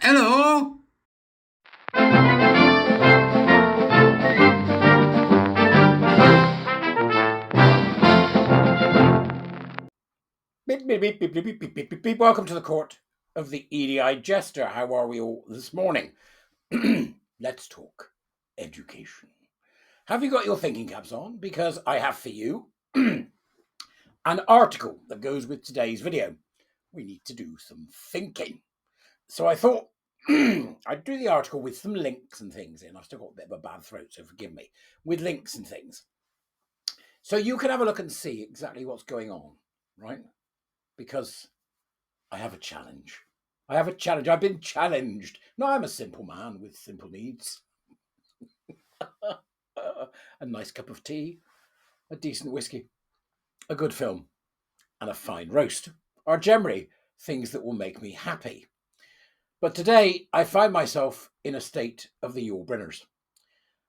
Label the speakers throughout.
Speaker 1: Hello. Beep, beep, beep, beep, beep, beep, beep, beep, beep, beep. Welcome to the court of the Edijester. How are we all this morning? Let's talk education. Have you got your thinking caps on? Because I have for you an article that goes with today's video. We need to do some thinking. So I thought I'd do the article with some links and things in. I've still got a bit of a bad throat, so forgive me. With links and things. So you can have a look and see exactly what's going on, right? Because I have a challenge. I've been challenged. No, I'm a simple man with simple needs. A nice cup of tea, a decent whiskey, a good film, and a fine roast are generally things that will make me happy. But today I find myself in a state of the Yule Brinners.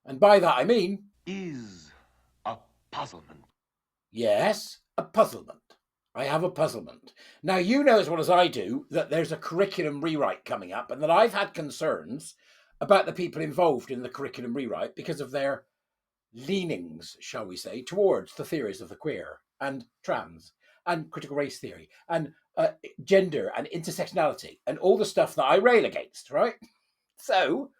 Speaker 1: And by that I mean,
Speaker 2: is a puzzlement.
Speaker 1: yes, a puzzlement. I have a puzzlement. Now, you know as well as I do that there's a curriculum rewrite coming up and that I've had concerns about the people involved in the curriculum rewrite because of their leanings, shall we say, towards the theories of the queer and trans and critical race theory and gender and intersectionality and all the stuff that I rail against, right? So,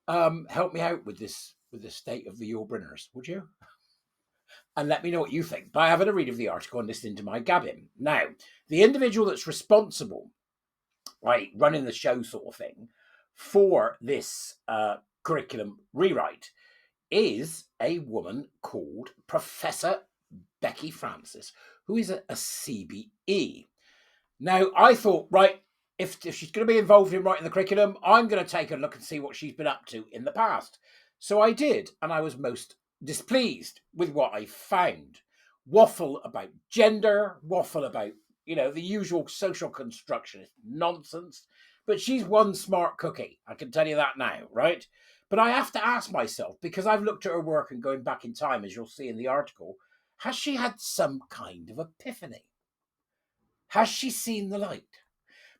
Speaker 1: help me out with this state of the Yule Brinners, would you? And let me know what you think by having a read of the article and listening to my gabbing. Now, the individual that's responsible, right, running the show sort of thing, for this curriculum rewrite is a woman called Professor Becky Francis, who is a CBE. Now, I thought, right, if she's going to be involved in writing the curriculum, I'm going to take a look and see what she's been up to in the past. So I did, and I was most displeased with what I found. Waffle about gender, waffle about, the usual social constructionist nonsense. But she's one smart cookie, I can tell you that now, right? But I have to ask myself, because I've looked at her work and going back in time, as you'll see in the article, has she had some kind of epiphany? Has she seen the light?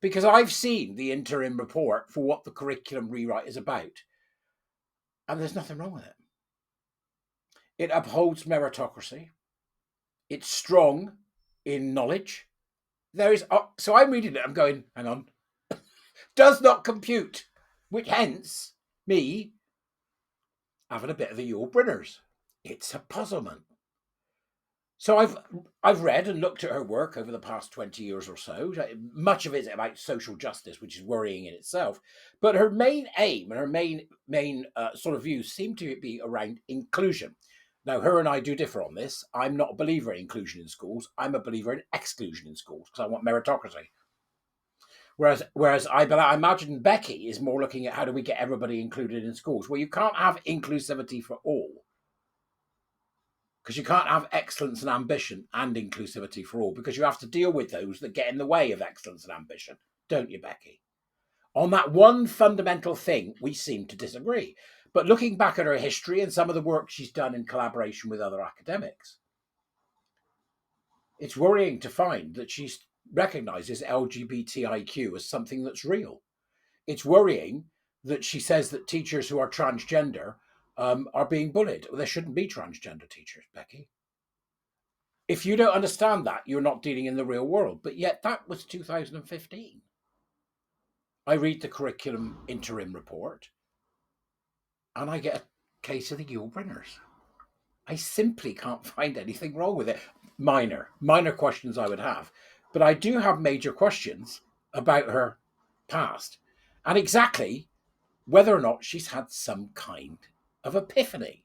Speaker 1: Because I've seen the interim report for what the curriculum rewrite is about, and there's nothing wrong with it. It upholds meritocracy. It's strong in knowledge. There is so I'm reading it. I'm going, hang on, does not compute, which hence me having a bit of the Yule Brinners. It's a puzzlement. So I've read and looked at her work over the past 20 years or so. Much of it is about social justice, which is worrying in itself. But her main aim and her main sort of views seem to be around inclusion. Now, her and I do differ on this. I'm not a believer in inclusion in schools. I'm a believer in exclusion in schools because I want meritocracy. Whereas I imagine Becky is more looking at how do we get everybody included in schools. Well, you can't have inclusivity for all, because you can't have excellence and ambition and inclusivity for all, because you have to deal with those that get in the way of excellence and ambition, don't you, Becky? On that one fundamental thing, we seem to disagree. But looking back at her history and some of the work she's done in collaboration with other academics, it's worrying to find that she recognizes LGBTIQ as something that's real. It's worrying that she says that teachers who are transgender are being bullied. Well, there shouldn't be transgender teachers, Becky. If you don't understand that, you're not dealing in the real world. But yet that was 2015. I read the curriculum interim report and I get a case of the Yule Brinners. I simply can't find anything wrong with it. Minor questions I would have. But I do have major questions about her past and exactly whether or not she's had some kind of epiphany.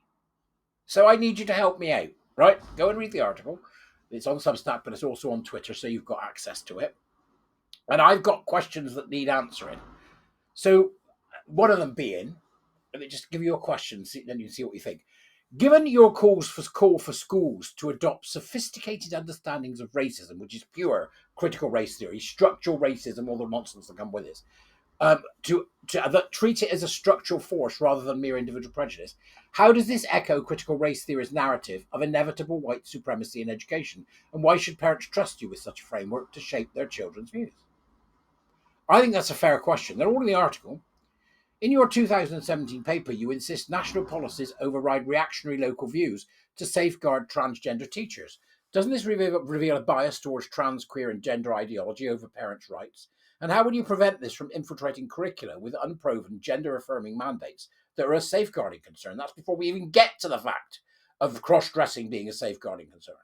Speaker 1: So I need you to help me out, right? Go and read the article. It's on Substack, but it's also on Twitter, so you've got access to it. And I've got questions that need answering. So one of them being, let me just give you a question, then you can see what you think. Given your call for schools to adopt sophisticated understandings of racism, which is pure critical race theory, structural racism, all the nonsense that come with it, to treat it as a structural force rather than mere individual prejudice, how does this echo critical race theory's narrative of inevitable white supremacy in education? And why should parents trust you with such a framework to shape their children's views? I think that's a fair question. They're all in the article. In your 2017 paper, you insist national policies override reactionary local views to safeguard transgender teachers. Doesn't this reveal a bias towards trans, queer, and gender ideology over parents' rights? And how will you prevent this from infiltrating curricula with unproven gender-affirming mandates that are a safeguarding concern? That's before we even get to the fact of cross-dressing being a safeguarding concern.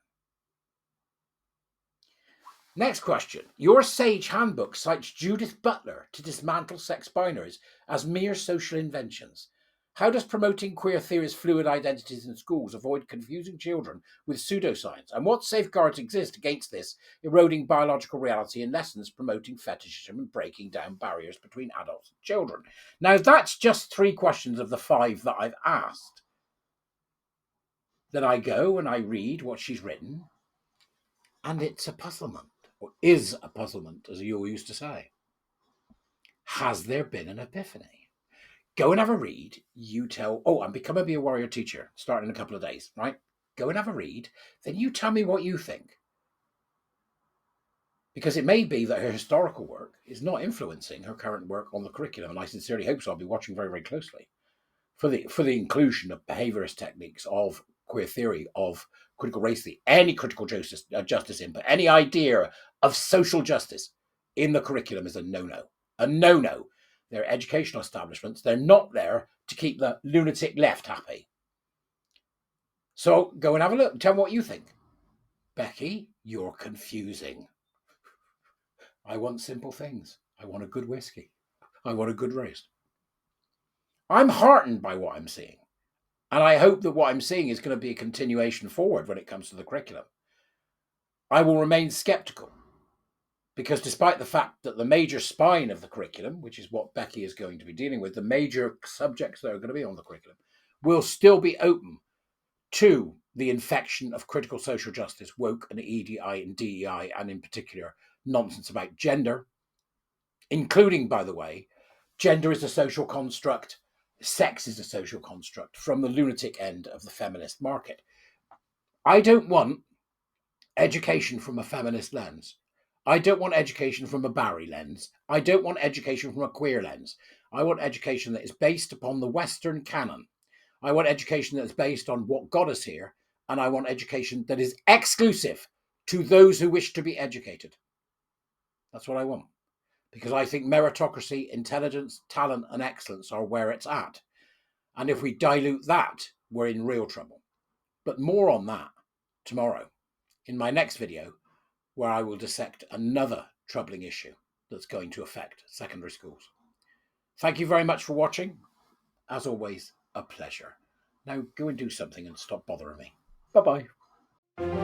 Speaker 1: Next question. Your Sage Handbook cites Judith Butler to dismantle sex binaries as mere social inventions. How does promoting queer theory's fluid identities in schools avoid confusing children with pseudoscience? And what safeguards exist against this, eroding biological reality in lessons promoting fetishism and breaking down barriers between adults and children? Now, that's just 3 questions of the 5 that I've asked. Then I go and I read what she's written, and it's a puzzlement. Or is a puzzlement, as you all used to say. Has there been an epiphany? Go and have a read. You tell, I'm becoming a Be a Warrior teacher, starting in a couple of days, right? Go and have a read. Then you tell me what you think. Because it may be that her historical work is not influencing her current work on the curriculum, and I sincerely hope so. I'll be watching very, very closely for the inclusion of behaviorist techniques, of queer theory, of critical race theory, any critical justice input, any idea of social justice in the curriculum is a no-no. A no-no. They're educational establishments. They're not there to keep the lunatic left happy. So go and have a look and tell me what you think. Becky, you're confusing. I want simple things. I want a good whiskey. I want a good roast. I'm heartened by what I'm seeing. And I hope that what I'm seeing is going to be a continuation forward when it comes to the curriculum. I will remain sceptical because despite the fact that the major spine of the curriculum, which is what Becky is going to be dealing with, the major subjects that are going to be on the curriculum, will still be open to the infection of critical social justice, woke and EDI and DEI, and in particular, nonsense about gender, including, by the way, gender is a social construct, sex is a social construct from the lunatic end of the feminist market. I don't want education from a feminist lens. I don't want education from a Barry lens. I don't want education from a queer lens. I want education that is based upon the Western canon. I want education that is based on what got us here. And I want education that is exclusive to those who wish to be educated. That's what I want. Because I think meritocracy, intelligence, talent, and excellence are where it's at. And if we dilute that, we're in real trouble. But more on that tomorrow in my next video, where I will dissect another troubling issue that's going to affect secondary schools. Thank you very much for watching. As always, a pleasure. Now go and do something and stop bothering me. Bye-bye.